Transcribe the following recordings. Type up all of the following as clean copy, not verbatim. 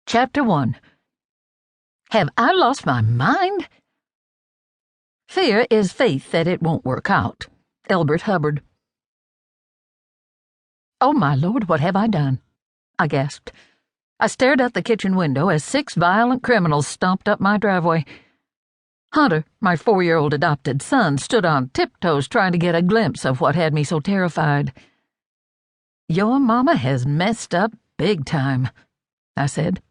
Chapter 1. Have I lost my mind? Fear is faith that it won't work out. Elbert Hubbard. Oh, my Lord, what have I done? I gasped. I stared out the kitchen window as 6 violent criminals stomped up my driveway. Hunter, my 4-year-old adopted son, stood on tiptoes trying to get a glimpse of what had me so terrified. Your mama has messed up big time, I said.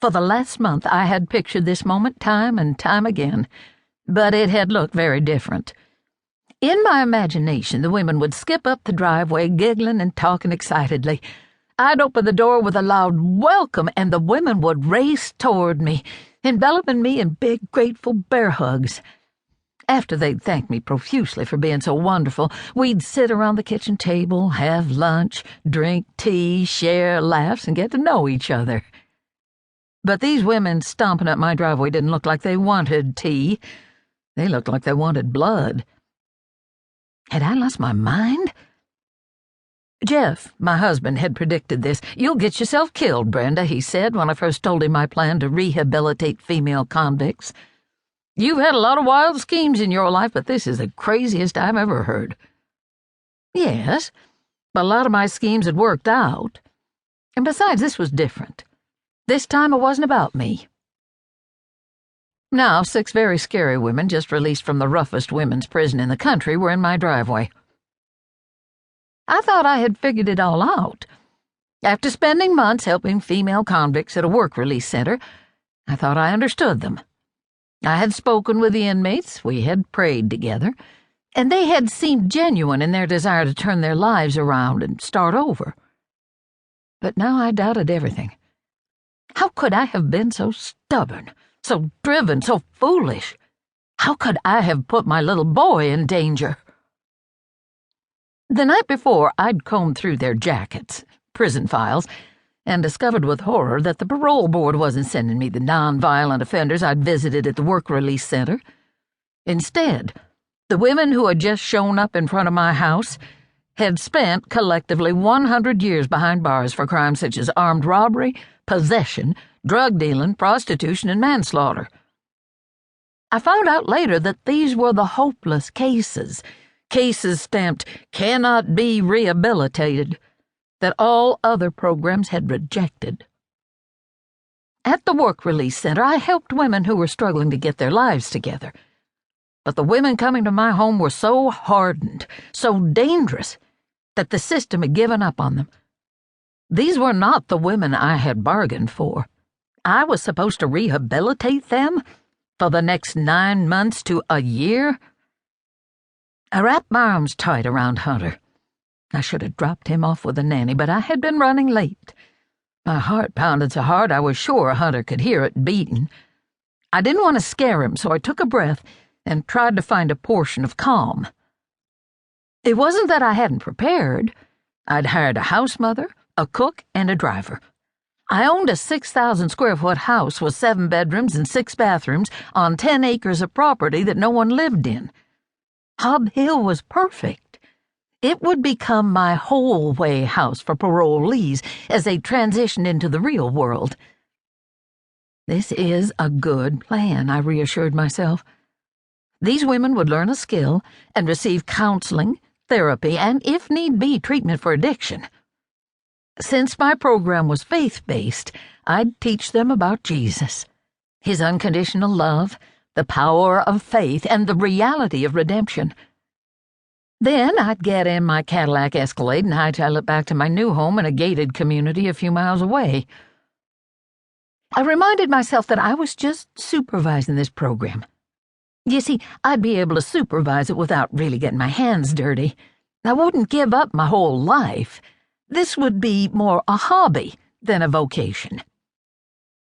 For the last month I had pictured this moment time and time again, but it had looked very different. In my imagination, the women would skip up the driveway, giggling and talking excitedly. I'd open the door with a loud welcome, and the women would race toward me, enveloping me in big, grateful bear hugs. After they'd thank me profusely for being so wonderful, we'd sit around the kitchen table, have lunch, drink tea, share laughs, and get to know each other. But these women stomping up my driveway didn't look like they wanted tea. They looked like they wanted blood. Had I lost my mind? Jeff, my husband, had predicted this. "You'll get yourself killed, Brenda," he said when I first told him my plan to rehabilitate female convicts. "You've had a lot of wild schemes in your life, but this is the craziest I've ever heard." Yes, but a lot of my schemes had worked out. And besides, this was different. This time it wasn't about me. Now, 6 very scary women, just released from the roughest women's prison in the country, were in my driveway. I thought I had figured it all out. After spending months helping female convicts at a work release center, I thought I understood them. I had spoken with the inmates, we had prayed together, and they had seemed genuine in their desire to turn their lives around and start over. But now I doubted everything. How could I have been so stubborn, so driven, so foolish? How could I have put my little boy in danger? The night before, I'd combed through their jackets, prison files, and discovered with horror that the parole board wasn't sending me the non-violent offenders I'd visited at the work release center. Instead, the women who had just shown up in front of my house had spent collectively 100 years behind bars for crimes such as armed robbery, possession, drug dealing, prostitution, and manslaughter. I found out later that these were the hopeless cases stamped "cannot be rehabilitated," that all other programs had rejected. At the work release center, I helped women who were struggling to get their lives together. But the women coming to my home were so hardened, so dangerous, that the system had given up on them. These were not the women I had bargained for. I was supposed to rehabilitate them for the next 9 months to a year. I wrapped my arms tight around Hunter. I should have dropped him off with a nanny, but I had been running late. My heart pounded so hard I was sure Hunter could hear it beating. I didn't want to scare him, so I took a breath and tried to find a portion of calm. It wasn't that I hadn't prepared. I'd hired a house mother, a cook, and a driver. I owned a 6,000-square-foot house with 7 bedrooms and 6 bathrooms on 10 acres of property that no one lived in. Hob Hill was perfect. It would become my whole-way house for parolees as they transitioned into the real world. This is a good plan, I reassured myself. These women would learn a skill and receive counseling, therapy, and, if need be, treatment for addiction. Since my program was faith-based, I'd teach them about Jesus, his unconditional love, the power of faith, and the reality of redemption. Then I'd get in my Cadillac Escalade and hightail it back to my new home in a gated community a few miles away. I reminded myself that I was just supervising this program. You see, I'd be able to supervise it without really getting my hands dirty. I wouldn't give up my whole life. This would be more a hobby than a vocation.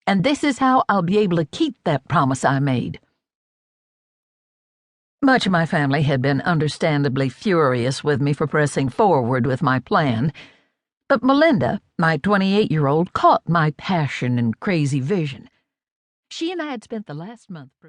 And this is how I'll be able to keep that promise I made. Much of my family had been understandably furious with me for pressing forward with my plan, but Melinda, my 28-year-old, caught my passion and crazy vision. She and I had spent the last month